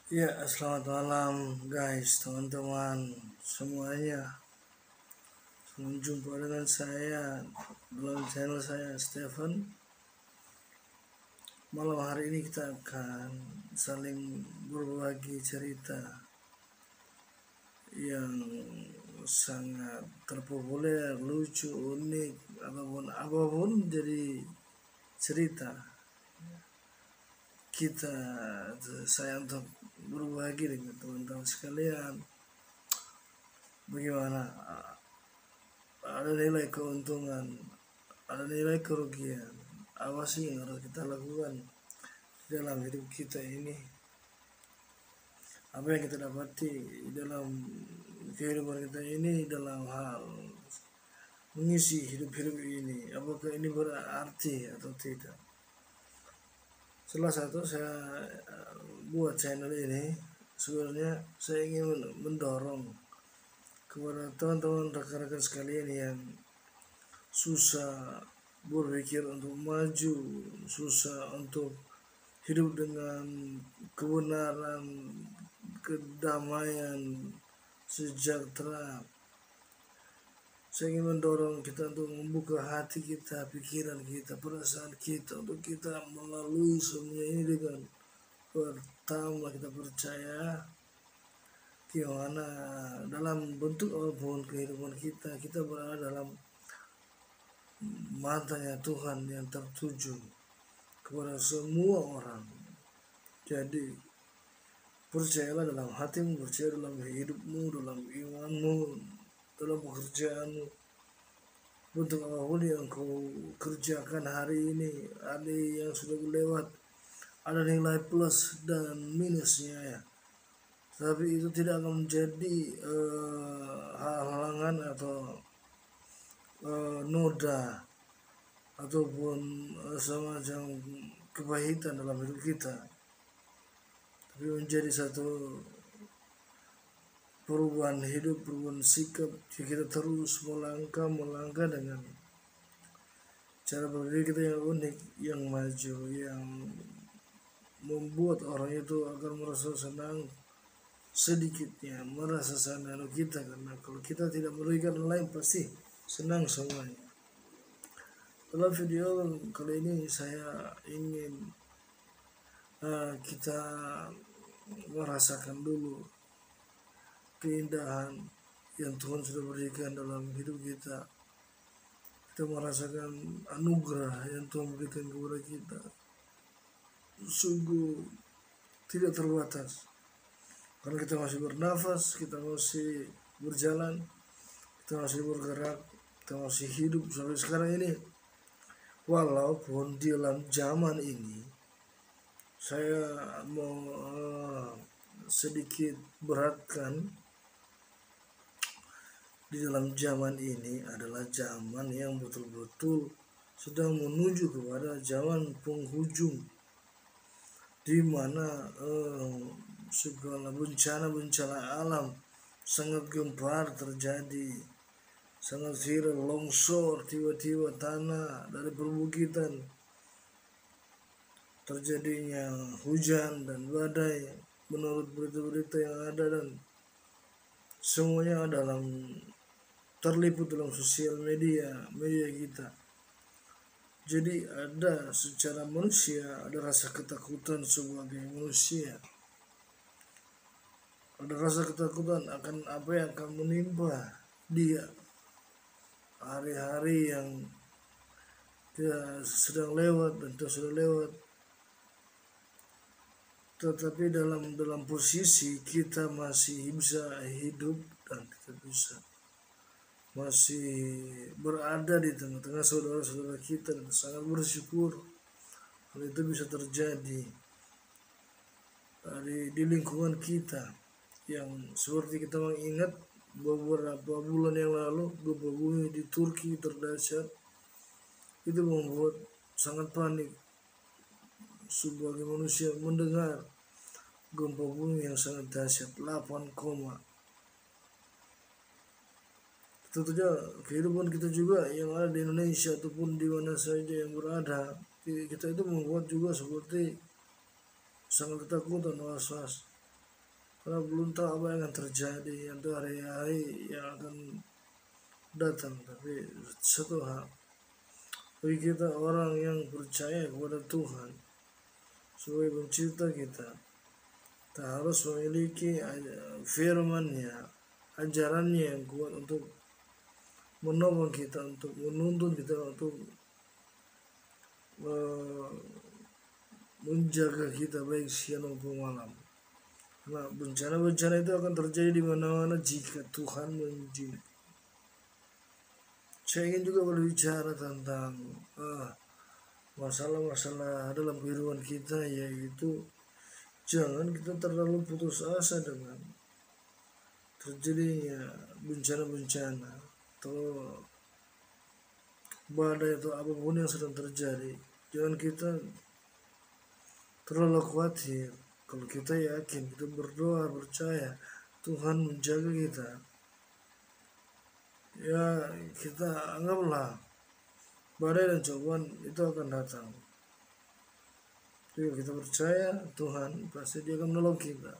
Ya, selamat malam guys, teman-teman semuanya. Jumpa dengan saya dalam channel saya, Stephen. Malam hari ini kita akan saling berbagi cerita yang sangat terpopuler, lucu, unik, ataupun apapun jadi cerita kita. Saya untuk berbagi dengan teman-teman sekalian. Bagaimana ada nilai keuntungan, ada nilai kerugian, apa sih yang harus kita lakukan dalam hidup kita ini, apa yang kita dapati dalam kehidupan kita ini dalam hal mengisi hidup-hidup ini, apakah ini berarti atau tidak. Salah satu saya buat channel ini sebenarnya saya ingin mendorong kepada teman-teman rekan-rekan sekalian yang susah berpikir untuk maju, susah untuk hidup dengan kebenaran, kedamaian, sejahtera. Saya ingin mendorong kita untuk membuka hati kita, pikiran kita, perasaan kita untuk kita melalui semua ini dengan pertama kita percaya gimana dalam bentuk apapun kehidupan kita berada dalam matanya Tuhan yang tertuju kepada semua orang. Jadi percayalah dalam hatimu, percaya dalam hidupmu, dalam imanmu, dalam pekerjaanmu, bentuk apapun yang kau kerjakan hari ini, hari yang sudah lewat, ada nilai plus dan minusnya ya. Tapi itu tidak akan menjadi halangan atau noda ataupun semacam kepahitan dalam hidup kita, tapi menjadi satu perubahan hidup, perubahan sikap. Kita terus melangkah dengan cara berpikir kita yang unik, yang maju, yang membuat orang itu akan merasa senang, sedikitnya merasa senang kita, karena kalau kita tidak merugikan orang lain pasti senang semuanya. Dalam video kali ini saya ingin kita merasakan dulu keindahan yang Tuhan sudah berikan dalam hidup kita. Kita merasakan anugerah yang Tuhan berikan kepada kita. Sungguh tidak terbatas. Karena kita masih bernafas, kita masih berjalan, kita masih bergerak, kita masih hidup sampai sekarang ini. Walaupun di dalam zaman ini, saya mau sedikit beratkan, di dalam zaman ini adalah zaman yang betul-betul sedang menuju kepada zaman penghujung, di mana segala bencana-bencana alam sangat gempar terjadi, sangat viral, longsor, tiba-tiba tanah dari perbukitan, terjadinya hujan dan badai menurut berita-berita yang ada, dan semuanya terliput dalam sosial media kita. Jadi ada secara manusia ada rasa ketakutan sebagai manusia, ada rasa ketakutan akan apa yang akan menimpa dia hari-hari yang dia sedang lewat dan sudah lewat. Tetapi dalam posisi kita masih bisa hidup dan kita bisa masih berada di tengah-tengah saudara-saudara kita, dan sangat bersyukur hal itu bisa terjadi di lingkungan kita. Yang seperti kita mengingat beberapa bulan yang lalu gempa bumi di Turki terdahsyat, itu membuat sangat panik sebagai manusia mendengar gempa bumi yang sangat dahsyat 8, tentunya kehidupan kita juga yang ada di Indonesia ataupun di mana saja yang berada, kita itu membuat juga seperti sangat ketakutan, was-was. karena belum tahu apa yang akan terjadi untuk hari-hari yang akan datang. Tapi satu hal, bagi kita orang yang percaya kepada Tuhan sebagai pencipta kita harus memiliki firman-Nya, ajarannya yang kuat untuk menolong kita, untuk menuntun kita, untuk menjaga kita baik siang maupun malam. Karena bencana-bencana itu akan terjadi di mana-mana jika Tuhan mengizinkan. Saya ingin juga berbicara tentang masalah-masalah dalam kehidupan kita, yaitu jangan kita terlalu putus asa dengan terjadinya bencana-bencana atau badai atau apapun yang sedang terjadi. Jangan kita terlalu khawatir. Kalau kita yakin, kita berdoa, percaya Tuhan menjaga kita, ya kita anggaplah badai dan cobaan itu akan datang. Jika kita percaya Tuhan, pasti Dia akan menolong kita.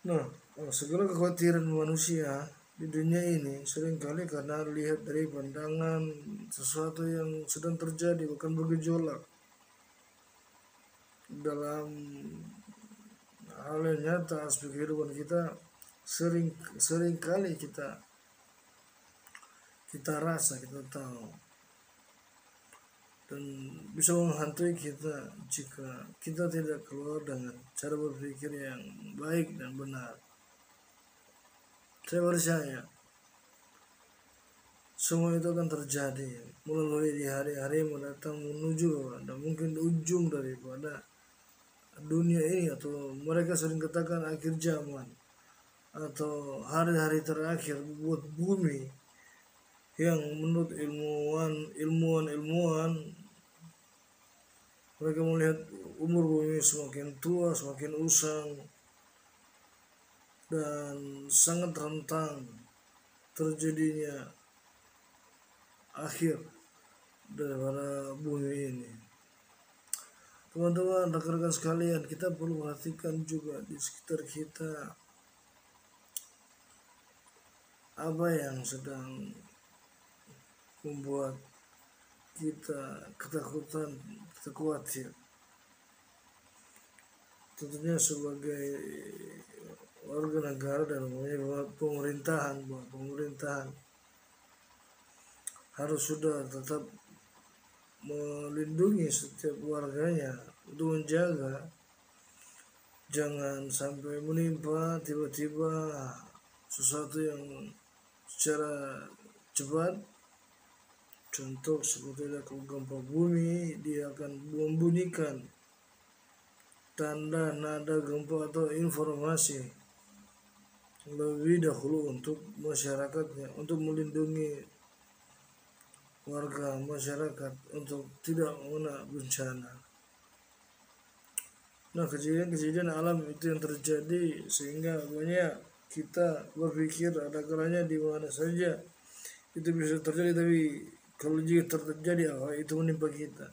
Nah, segala kekhawatiran manusia di dunia ini seringkali karena lihat dari pandangan sesuatu yang sedang terjadi, bahkan bergejolak dalam hal yang nyata aspek kehidupan kita. Sering kali kita rasa, kita tahu, dan bisa menghantui kita jika kita tidak keluar dengan cara berpikir yang baik dan benar. Saya percaya semua itu akan terjadi melalui di hari-hari mendatang menuju dan mungkin ujung daripada dunia ini, atau mereka sering katakan akhir zaman atau hari-hari terakhir buat bumi, yang menurut ilmuwan mereka melihat umur bumi semakin tua, semakin usang, dan sangat rentan terjadinya akhir daripada bumi ini. Teman-teman, rekan-rekan sekalian, kita perlu perhatikan juga di sekitar kita apa yang sedang membuat kita ketakutan, kita khawatir. Tentunya sebagai warga negara dan pemerintahan harus sudah tetap melindungi setiap warganya untuk menjaga jangan sampai menimpa tiba-tiba sesuatu yang secara cepat. Contoh seperti gempa bumi, dia akan membunyikan tanda nada gempa atau informasi lebih dahulu untuk masyarakatnya, untuk melindungi warga masyarakat untuk tidak kena bencana. Nah, kejadian alam itu yang terjadi sehingga banyak kita berpikir ada kalanya di mana saja itu bisa terjadi, tapi kalau jika terjadi apa itu menimpa kita,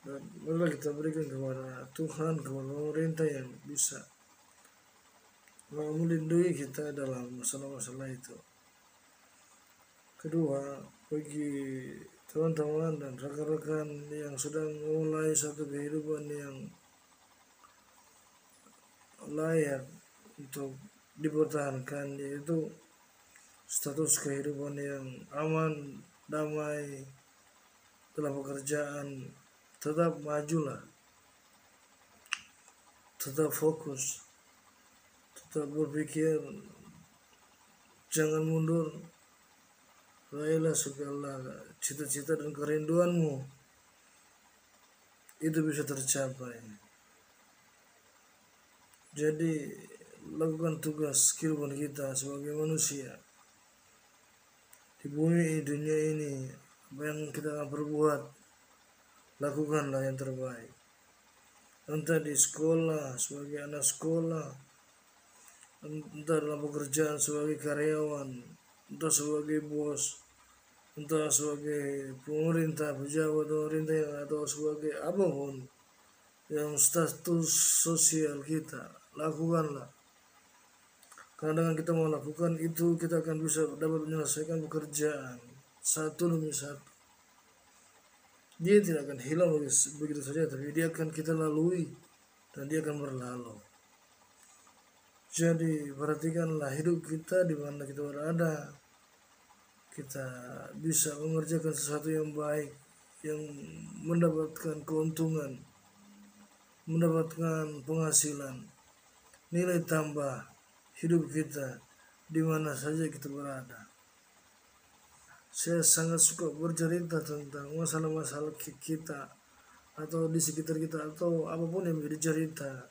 dan marilah kita berikan kepada Tuhan, kepada pemerintah yang bisa melindungi kita dalam masalah-masalah itu. Kedua, bagi teman-teman dan rekan-rekan yang sedang memulai satu kehidupan yang layak untuk dipertahankan, yaitu status kehidupan yang aman, damai dalam pekerjaan, tetap majulah, tetap fokus, tetap berpikir, jangan mundur. Raihlah segala cita-cita dan kerinduanmu, itu bisa tercapai. Jadi lakukan tugas kehidupan kita sebagai manusia di bumi dunia ini. Apa yang kita akan perbuat, lakukanlah yang terbaik. Entah di sekolah sebagai anak sekolah, entah dalam pekerjaan sebagai karyawan, entah sebagai bos, entah sebagai pemerintah, pejabat pemerintah, atau sebagai apapun yang status sosial kita, lakukanlah. Karena dengan kita mau lakukan itu, kita akan bisa dapat menyelesaikan pekerjaan satu demi satu. Dia tidak akan hilang begitu saja, tapi dia akan kita lalui dan dia akan berlalu. Jadi perhatikanlah hidup kita di mana kita berada. Kita bisa mengerjakan sesuatu yang baik, yang mendapatkan keuntungan, mendapatkan penghasilan, nilai tambah hidup kita di mana saja kita berada. Saya sangat suka bercerita tentang masalah-masalah kita atau di sekitar kita atau apapun yang menjadi cerita.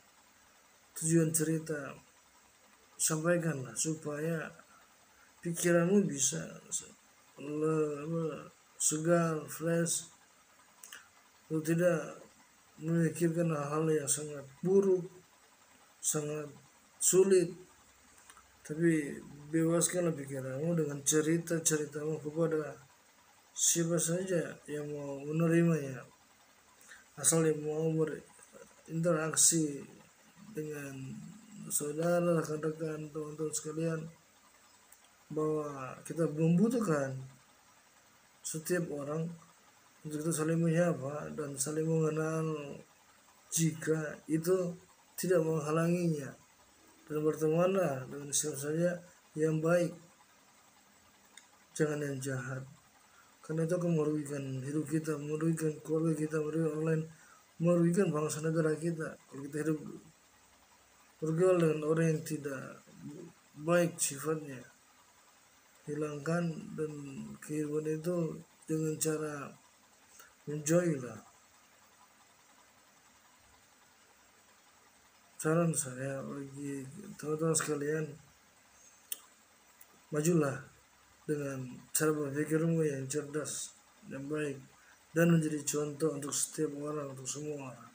Tujuan cerita, sampaikanlah supaya pikiranmu bisa segar, fresh, atau tidak memikirkan hal-hal yang sangat buruk, sangat sulit. Tapi bebaskanlah pikiranmu dengan cerita-ceritamu kepada siapa saja yang mau menerimanya, asal yang mau berinteraksi dengan saudara, rekan-rekan, teman-teman sekalian, bahwa kita membutuhkan setiap orang untuk kita saling menyapa dan saling mengenal, jika itu tidak menghalanginya. Dan bertemanlah dengan siapa saja yang baik, jangan yang jahat, karena itu akan merugikan hidup kita, merugikan keluarga kita, merugikan orang lain, merugikan bangsa negara kita. Kalau kita hidup bergaul dengan orang yang tidak baik sifatnya, hilangkan dan kehidupan itu dengan cara enjoy lah. Saran saya bagi teman-teman sekalian, majulah dengan cara berpikirmu yang cerdas, yang baik, dan menjadi contoh untuk setiap orang, untuk semua orang.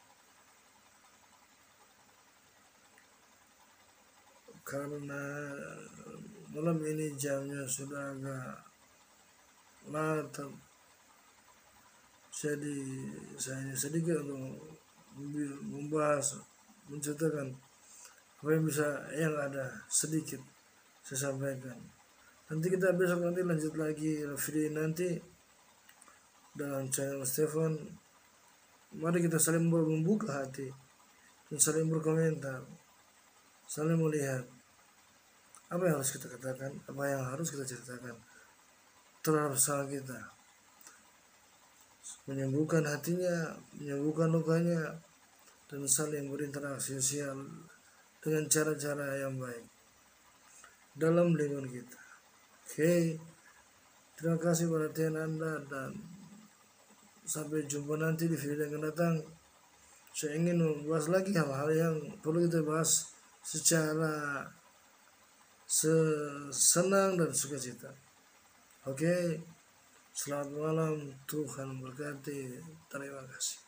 Karena malam ini jamnya sudah agak malam, jadi saya sedikit untuk membahas, menceritakan apa yang ada sedikit saya sampaikan. Nanti kita besok lanjut lagi video nanti dalam channel Stefan. Mari kita saling membuka hati dan saling berkomentar, saling melihat apa yang harus kita katakan, apa yang harus kita ceritakan terhadap sahabat kita, menyembuhkan hatinya, menyembuhkan lukanya, dan saling berinteraksi sosial dengan cara-cara yang baik dalam lingkungan kita. Oke, terima kasih perhatian Anda dan sampai jumpa nanti di video yang akan datang. Saya ingin membahas lagi hal-hal yang perlu kita bahas secara senang dan sukacita. Oke, selamat malam, Tuhan memberkati. Terima kasih.